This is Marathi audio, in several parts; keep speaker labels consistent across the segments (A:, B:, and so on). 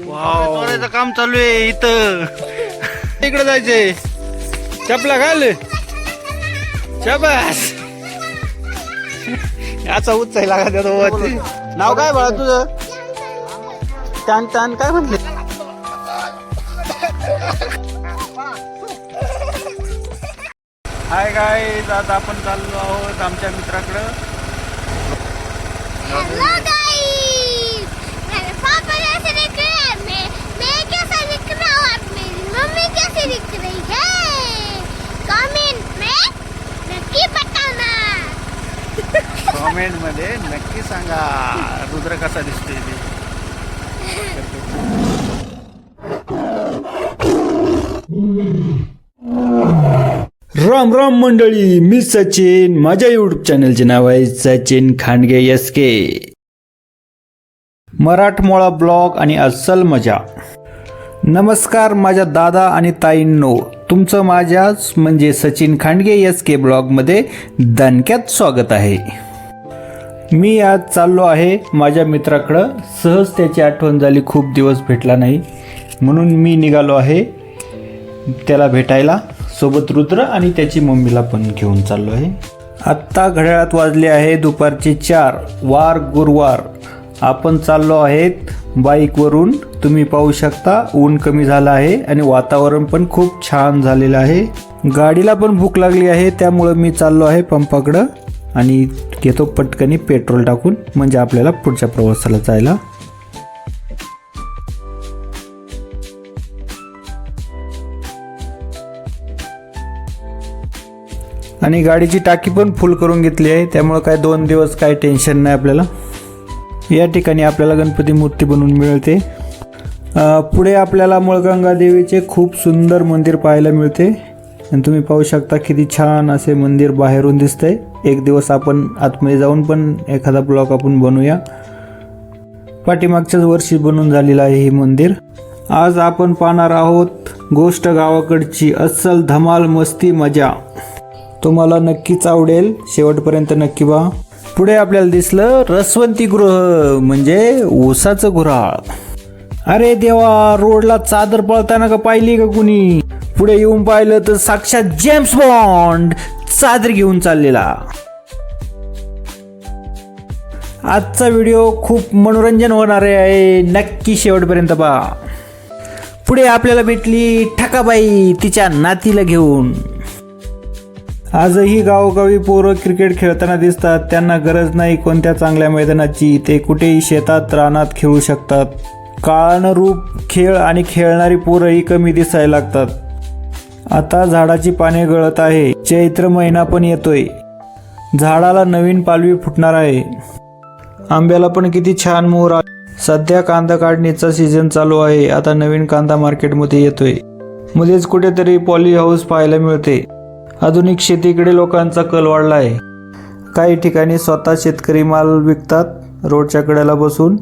A: वाव काम चालू आहे इथं. इकडे जायचंय. चपला घाल. शाबास. याचा उत्साह लागा त्यात. नाव काय बाळा तुझं? टान टान काय म्हटले? हाय गाईज, आता आपण चाललो आहोत आमच्या मित्राकडं.
B: हेलो गाइस, मेरे पापा कैसे दिख रहे हैं? मैं कैसा दिख रहा हूँ और मेरी मम्मी कैसी दिख रही है? कमेंट में नक्की बताना.
A: कमेंट मध्ये नक्की सांगा रुद्र कसा दिसतोय ते. राम राम मंडळी, मी सचिन. माझ्या यूट्यूब चॅनलचे नाव आहे सचिन खांडगे SK. मराठमोळा ब्लॉग आणि अस्सल मजा. नमस्कार माझ्या दादा आणि ताईंनो, तुमचं माझ्याच म्हणजे सचिन खांडगे SK ब्लॉगमध्ये दणक्यात स्वागत आहे. मी आज चाललो आहे माझ्या मित्राकडं. सहज त्याची आठवण झाली, खूप दिवस भेटला नाही म्हणून मी निघालो आहे त्याला भेटायला. सोबत रुद्र आणि त्याची मम्मीला पण घेऊन चाललो आहे. आत्ता घड्याळात वाजले आहे दुपारचे 4. वार गुरुवार. आपण चाललो आहेत बाईकवरून. तुम्ही पाहू शकता ऊन कमी झालं आहे आणि वातावरण पण खूप छान झालेलं आहे. गाडीला पण भूक लागली आहे, त्यामुळं मी चाललो आहे पंपाकडं आणि घेतो पटकनी पेट्रोल टाकून, म्हणजे आपल्याला पुढच्या प्रवासाला जायला. आणि गाडीची टाकी पण फुल करून घेतली आहे, त्यामुळं काय 2 दिवस काय टेन्शन नाही आपल्याला. या ठिकाणी आपल्याला गणपती मूर्ती बनवून मिळते. पुढे आपल्याला मुळगंगा देवीचे खूप सुंदर मंदिर पाहायला मिळते आणि तुम्ही पाहू शकता किती छान असे मंदिर बाहेरून दिसतंय. एक दिवस आपण आतमध्ये जाऊन पण एखादा ब्लॉग आपण बनवूया. पाठीमागच्याच वर्षी बनवून झालेलं आहे हे मंदिर. आज आपण पाहणार आहोत गोष्ट गावाकडची अस्सल धमाल मस्ती मजा. तुम्हाला नक्कीच आवडेल, शेवटपर्यंत नक्की पहा. पुढे आपल्याला दिसलं रसवंती गृह म्हणजे ऊसाचं गुऱ्हाळ. अरे देवा, रोडला चादर पळताना का पाहिली का कुणी? पुढे येऊन पाहिलं तर साक्षात जेम्स बॉन्ड चादर घेऊन चाललेला. आजचा व्हिडिओ खूप मनोरंजन होणार आहे, नक्की शेवटपर्यंत पहा. पुढे आपल्याला भेटली ठकाबाई तिच्या नातीला घेऊन. आजही गावोगावी पोरं क्रिकेट खेळताना दिसतात. त्यांना गरज नाही कोणत्या चांगल्या मैदानाची, ते कुठेही शेतात रानात खेळू शकतात. काळानं रूप खेळ आणि खेळणारी पोरंही कमी दिसायला लागतात. आता झाडाची पाने गळत आहे, चैत्र महिना पण येतोय, झाडाला नवीन पालवी फुटणार आहे. आंब्याला पण किती छान मोहर आले. सध्या कांदा काढणीचा सीझन चालू आहे. आता नवीन कांदा मार्केटमध्ये येतोय. मध्येच कुठेतरी पॉली हाऊस पाहायला मिळते. आधुनिक शेतीकडे लोकांचा कल वाढला आहे. काही ठिकाणी स्वतः शेतकरी माल विकतात रोडच्या कडेला बसून.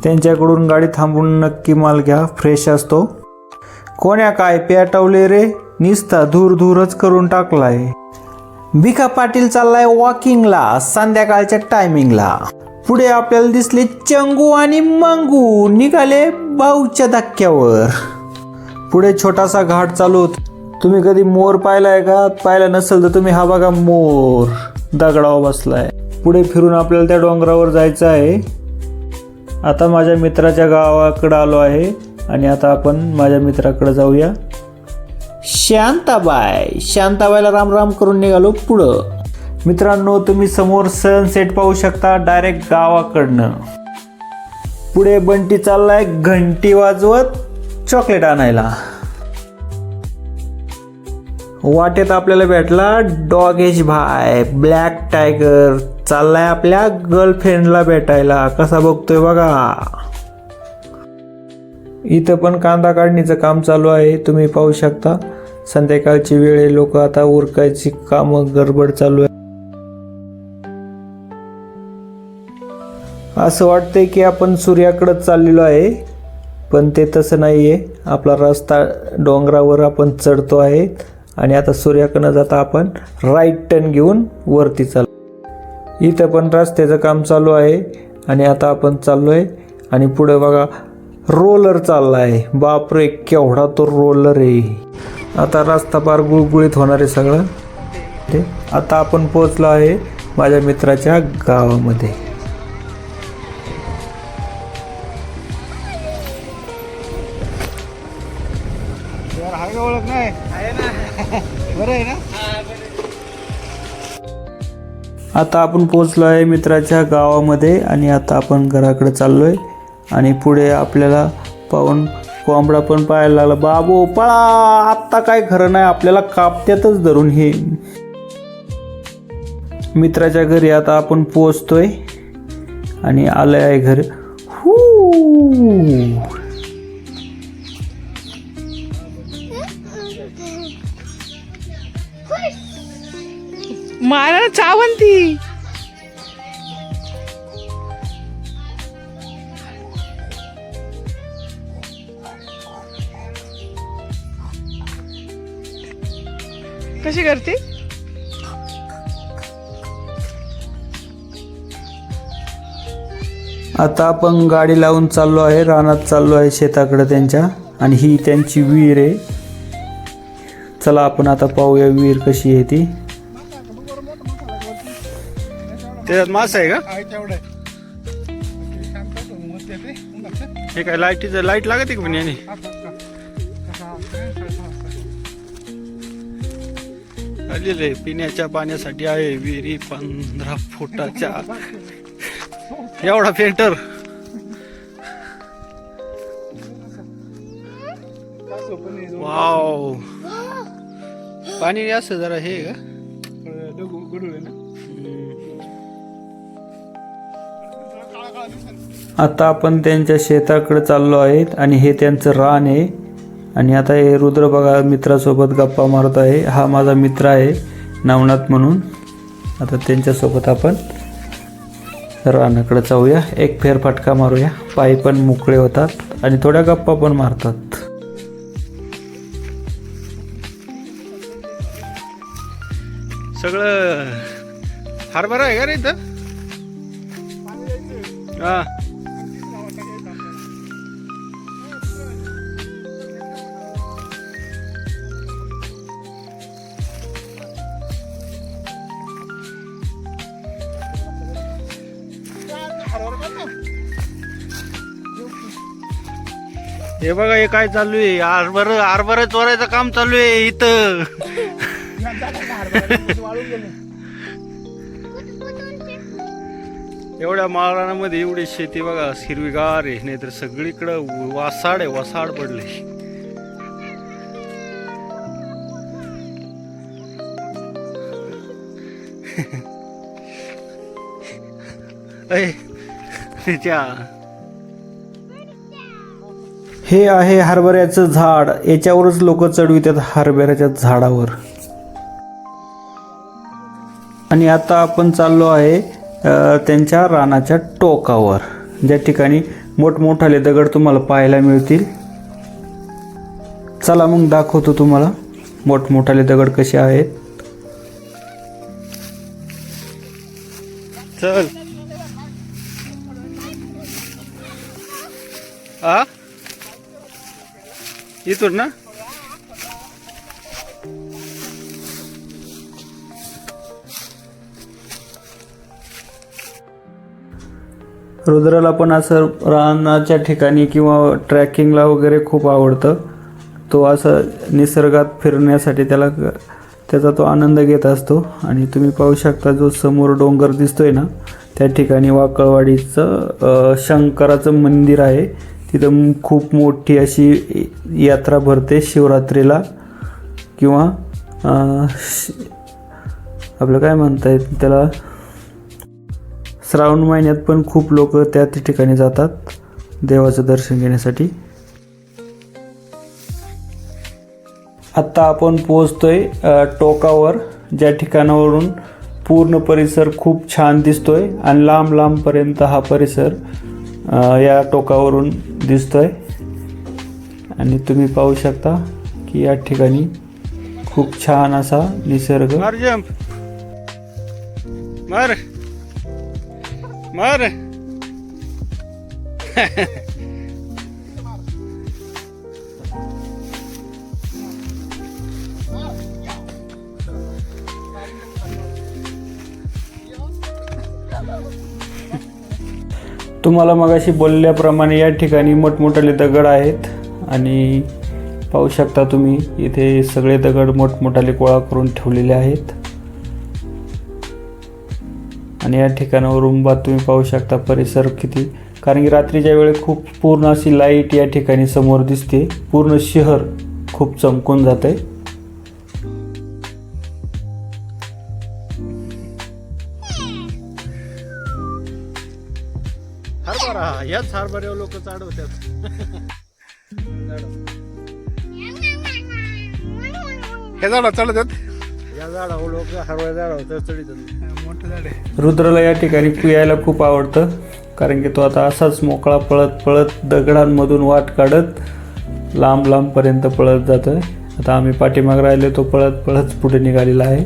A: त्यांच्याकडून गाडी थांबून नक्की माल घ्या, फ्रेश असतो. कोण्या काय पेटवले रे, निस्ता धूर धूरच करून टाकलाय. भिका पाटील चाललाय वॉकिंगला संध्याकाळच्या टायमिंगला. पुढे आपल्याला दिसले चंगू आणि मंगू निघाले भाऊच्या धक्क्यावर. पुढे छोटासा घाट चालू होता. तुम्ही कधी मोर पाहिलाय का? पाहिला नसेल तर तुम्ही हा बघा मोर दगडावर बसलाय. पुढे फिरून आपल्याला त्या डोंगरावर जायचं आहे. आता माझ्या मित्राच्या गावाकडे आलो आहे आणि आता आपण माझ्या मित्राकडे जाऊया. शांताबाईला राम राम करून निघालो पुढं. मित्रांनो, तुम्ही समोर सनसेट पाहू शकता डायरेक्ट गावाकडनं. पुढे बंटी चाललाय घंटी वाजवत चॉकलेट आणायला. वाटेत आपल्याला भेटला डॉगेश भाई ब्लॅक टायगर, चाललाय आपल्या गर्लफ्रेंडला भेटायला. कसा बघतोय बघा. इथं पण कांदा काढणीचं काम चालू आहे, तुम्ही पाहू शकता. संध्याकाळची वेळ आहे, लोक आता उरकायची कामं गडबड चालू आहे. असं वाटतंय की आपण सूर्याकडे चाललेलो आहे, पण ते तसं नाहीये. आपला रस्ता डोंगरावर आपण चढतो आहे आणि आता सूर्याकडनं जाता आपण राईट टर्न घेऊन वरती चालू. इथं पण रस्त्याचं काम चालू आहे आणि आता आपण चाललो आहे आणि पुढे बघा रोलर चालला आहे. बापरे केवढा तो रोलर आहे. आता रस्ता पार गुळगुळीत होणार आहे सगळं. ते आता आपण पोहोचलो आहे माझ्या मित्राच्या गावामध्ये.
C: ओळख नाही आहे ना. बरं आहे ना.
A: आता आपण पोहोचलो आहे मित्राच्या गावामध्ये आणि आता आपण घराकडे चाललो आहे आणि पुढे आपल्याला पाहून कोंबडा पण पाहायला लागला. बाबू पळा, आत्ता काय खरं नाही, आपल्याला कापत्यातच धरून हे. मित्राच्या घरी आता आपण पोहोचतोय आणि आलंय आहे घर.
C: मला चावंती. कशी करते.
A: आता आपण गाडी लावून चाललो आहे, रानात चाललो आहे शेताकडे त्यांच्या. आणि ही त्यांची विहीर आहे. चला आपण आता पाहूया विहीर कशी आहे ती.
C: त्याच्यात मास आहे का. हे काय लाईटीचं लाईट लागते का पण याने. आलेले पिण्याच्या पाण्यासाठी आहे विहिरी 15 फुटाच्या. एवढा पेंटर. वाव, पाणी असं जरा हे का.
A: आता आपण त्यांच्या शेताकडे चाललो आहेत आणि हे त्यांचं रान आहे. आणि आता हे रुद्र बघा मित्रासोबत गप्पा मारत आहे. हा माझा मित्र आहे नवनाथ म्हणून. आता त्यांच्यासोबत आपण रानाकडे जाऊया, एक फेरफटका मारूया. पाय पण मोकळे होतात आणि थोड्या गप्पा पण मारतात.
C: सगळं हरभरा आहे का रे इथं. हा, हे बघा हे काय चालू आहे. हरभरा चोरायचं काम चालू आहे इथं. एवढ्या माळरानामध्ये एवढी शेती बघा हिरवीगार आहे. नाहीतर सगळीकडं वासाड आहे, वासाड पडले.
A: हे आहे हरभऱ्याचं झाड. याच्यावरच लोक चढवितात हरभऱ्याच्या झाडावर. आणि आता आपण चाललो आहे त्यांच्या रानाच्या टोकावर, ज्या ठिकाणी मोठमोठाले दगड तुम्हाला पाहायला मिळतील. चला मग दाखवतो तुम्हाला मोठमोठाले दगड कसे आहेत.
C: चल. आ इथून ना.
A: रुद्राला पण असं रानाच्या ठिकाणी किंवा ट्रॅकिंगला वगैरे खूप आवडतं. तो असं निसर्गात फिरण्यासाठी त्याचा तो आनंद घेत असतो. आणि तुम्ही पाहू शकता जो समोर डोंगर दिसतोय ना, त्या ठिकाणी वाकळवाडीचं शंकराचं मंदिर आहे. तिथं खूप मोठी अशी यात्रा भरते शिवरात्रीला, किंवा आपलं काय म्हणता येत त्याला, श्रावण महिन्यात पण खूप लोक त्या ठिकाणी जातात देवाचं दर्शन घेण्यासाठी. आत्ता आपण पोहोचतोय टोकावर, ज्या ठिकाणावरून पूर्ण परिसर खूप छान दिसतोय आणि लांब लांबपर्यंत हा परिसर या टोकावरून दिसतोय. आणि तुम्ही पाहू शकता की या ठिकाणी खूप छान असा निसर्ग.
C: मार जंप मार. मार
A: तुम्हाला मगाशी बोलल्याप्रमाणे या ठिकाणी मोठमोठाले दगड आहेत आणि पाहू शकता तुम्ही इथे सगळे दगड मोठमोठाले गोळा करून ठेवलेले आहेत आणि या ठिकाणावरून तुम्ही पाहू शकता परिसर किती, कारण की रात्रीच्या वेळेस खूप पूर्ण अशी लाईट या ठिकाणी समोर दिसते, पूर्ण शहर खूप चमकून जाते.
C: हरभरा याच हरभऱ्यावर लोक चाडवतात.
D: हे झाड चढतात.
C: या झाडावर लोक हरभऱ्या झाडावर चढतात.
D: मोठं झाड आहे.
A: रुद्रला या ठिकाणी पियायला खूप आवडतं, कारण की तो आता असाच मोकळा पळत पळत दगडांमधून वाट काढत लांब लांबपर्यंत पळत जातोय. आता आम्ही पाठीमाग राहिले, तो पळत पळत पुढे निघालेला आहे.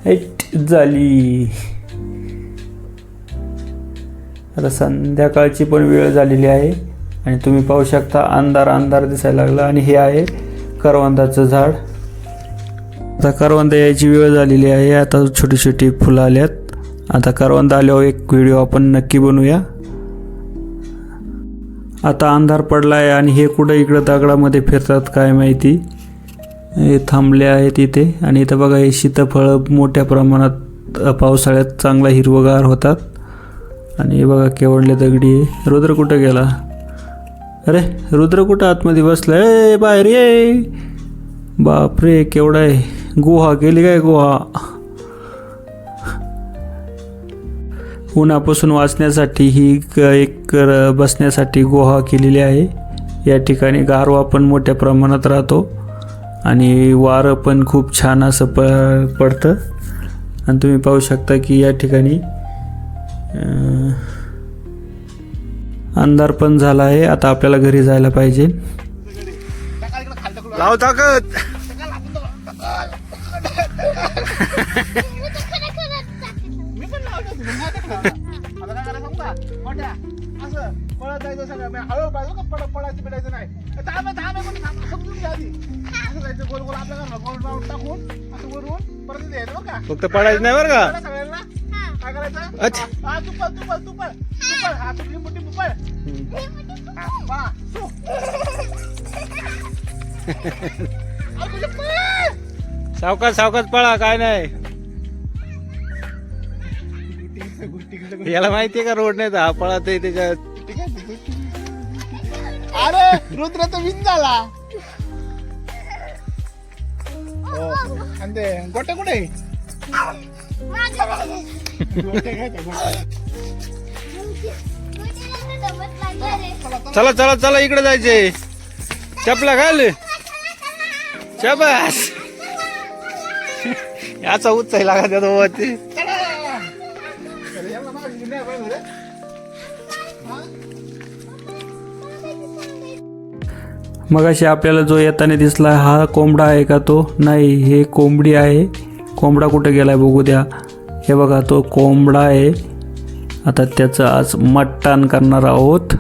A: ऐट झाली. आता संध्याकाळची पण वेळ झालेली आहे आणि तुम्ही पाहू शकता अंधार अंधार दिसायला लागला आणि हे आहे करवंदाचं झाड. आता करवंद यायची वेळ झालेली आहे. आता छोटी छोटी फुलं आल्यात. आता करवंद आल्यावर एक व्हिडिओ आपण नक्की बनवूया. आता अंधार पडला आहे आणि हे कुठं इकडं दगडामध्ये फिरतात काय माहिती. हे थांबले आहेत इथे आणि इथं बघा हे सीताफळं मोठ्या प्रमाणात पावसाळ्यात चांगला हिरवगार होतात. आणि हे बघा केवढले दगडी आहे. रुद्र कुठं गेला? अरे रुद्र कुठं आतमध्ये बसला? ए बाहेर ये. बापरे केवढा आहे. गुहा गेली काय गुहा. उन्हापासून वाचण्यासाठी ही एक बसण्यासाठी गुहा केलेली आहे. या ठिकाणी गारवा पण मोठ्या प्रमाणात राहतो आणि वारं पण खूप छान असं पडतं. आणि तुम्ही पाहू शकता की या ठिकाणी अंधार पण झाला आहे. आता आपल्याला घरी जायला पाहिजे.
C: लाव ताकद.
D: मी पण लावतो. आता काय करायचं सांगू का? मोठ्या असं पळत जायचं सगळं. हळू पाहिजे का पळायचं पिडायचं नाही. थांबे पण समजून घ्या आधी. असं जायचं गोल गोल आपल्या घराला गोल राऊंड टाकून असं वरून परत द्यायचं बरं का.
C: फक्त पडायचं नाही बरं का.
D: सगळ्यांना काय करायचं?
C: अच्छा.
D: हा तू पळ. हा तुझी मोठी पळ. पळा.
C: सावकाश सावकाश पळा काय नाही. याला माहितीये का रोड नाही तर हा पळत आहे त्याच्यात.
D: अरे रुद्र तर विन झाला. आणि ते गोटे कुठे? गोटे काय ते गोटे?
C: चला चला चला इकडे जायचे. चपला घाल. शाबास. याचा उत्साह लागा त्या दोघांची.
A: मगाशी आपल्याला जो येताना दिसला हा कोंबडा आहे का? तो नाही, हे कोंबडी आहे. कोंबडा कुठं गेलाय बघू द्या. हे बघा तो कोंबडा आहे. आता त्याचं आज मटण करणार आहोत.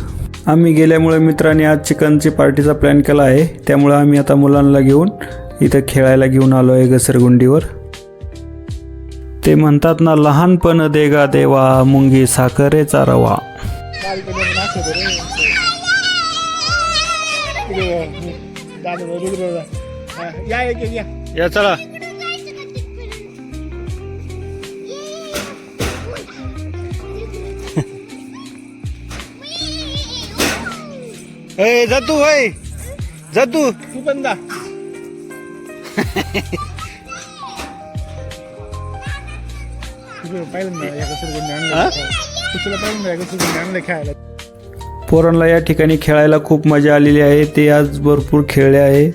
A: आम्ही गेल्यामुळे मित्रांनी आज चिकनची पार्टीचा प्लॅन केला आहे. त्यामुळे आम्ही आता मुलांना घेऊन इथं खेळायला घेऊन आलो आहे घसरगुंडीवर. ते म्हणतात ना, लहानपण देगा देवा मुंगी साखरेचा रवा.
C: या चला. ए जातू होय जातू.
D: तू पण जा. खेळायला.
A: पोरांना या ठिकाणी खेळायला खूप मजा आलेली आहे. ते आज भरपूर खेळले आहे.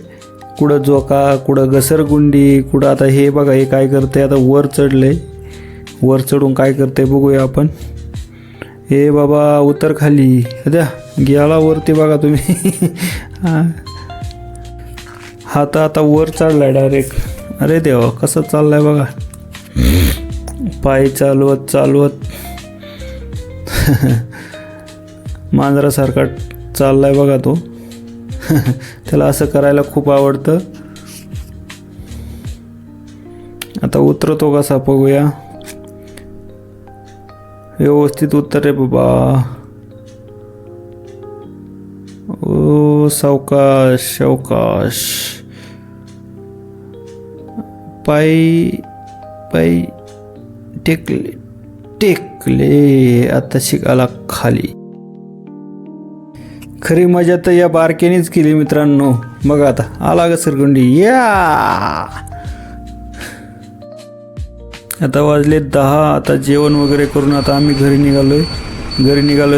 A: कुठं जोका, कुठं घसरगुंडी, कुठं आता हे बघा हे काय करते. आता वर चढले. वर चढून काय करते बघूया आपण. हे बाबा उतर खाली. द्या गेला वरती बघा तुम्ही. हा तर आता वर चढलाय डायरेक्ट. अरे देवा कसं चाललाय बघा. पाय चालवत मांजरासारखा चाललाय बघा तो. त्याला असं करायला खूप आवडतं. आता उतरतो कसा बघूया. व्यवस्थित उतर रे बाबा. ओ सावकाश सावकाश. पाय टेकले. आता शिकाला खाली. खरी मजा तर या बारकेनेच केली मित्रांनो. बघा आता आला का सरगुंडी. या आता वाजले 10. आता जेवण वगैरे करून आता आम्ही घरी निघालोय.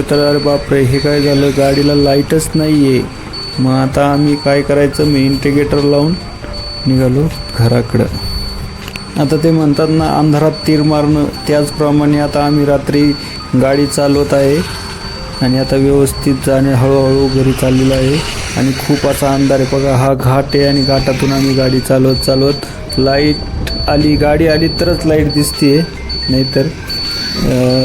A: तर अरे बापरे, हे काय झालं, गाडीला लाईटच नाही आहे. मग आता आम्ही काय करायचं, मी इंडिकेटर लावून निघालो घराकडं. आता ते म्हणतात ना, अंधारात तीर मारणं, त्याचप्रमाणे आता आम्ही रात्री गाडी चालवत आहे आणि आता व्यवस्थित जाणे हळूहळू घरी चाललेलं आहे. आणि खूप असा अंधार आहे बघा. हा घाट आहे आणि घाटातून आम्ही गाडी चालवत लाईट आली, गाडी आली तरच लाईट दिसते, नाहीतर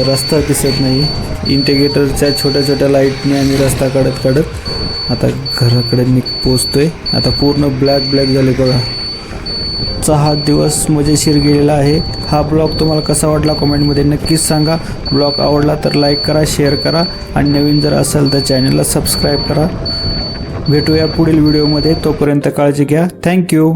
A: रस्ता दिसत नाही. इंडिकेटरच्या छोट्या लाईटने आम्ही रस्ता काढत आता घराकडे पोचतोय. आता पूर्ण ब्लॅक झाले बघा. 6 दिवस मजेशीर गेलेला आहे. हा ब्लॉग तुम्हाला कसा वाटला कमेंटमध्ये नक्कीच सांगा. ब्लॉग आवडला तर लाईक करा, शेअर करा आणि नवीन जर असेल तर चॅनलला सबस्क्राईब करा. भेटूया पुढील व्हिडिओमध्ये. तोपर्यंत काळजी घ्या. थँक्यू.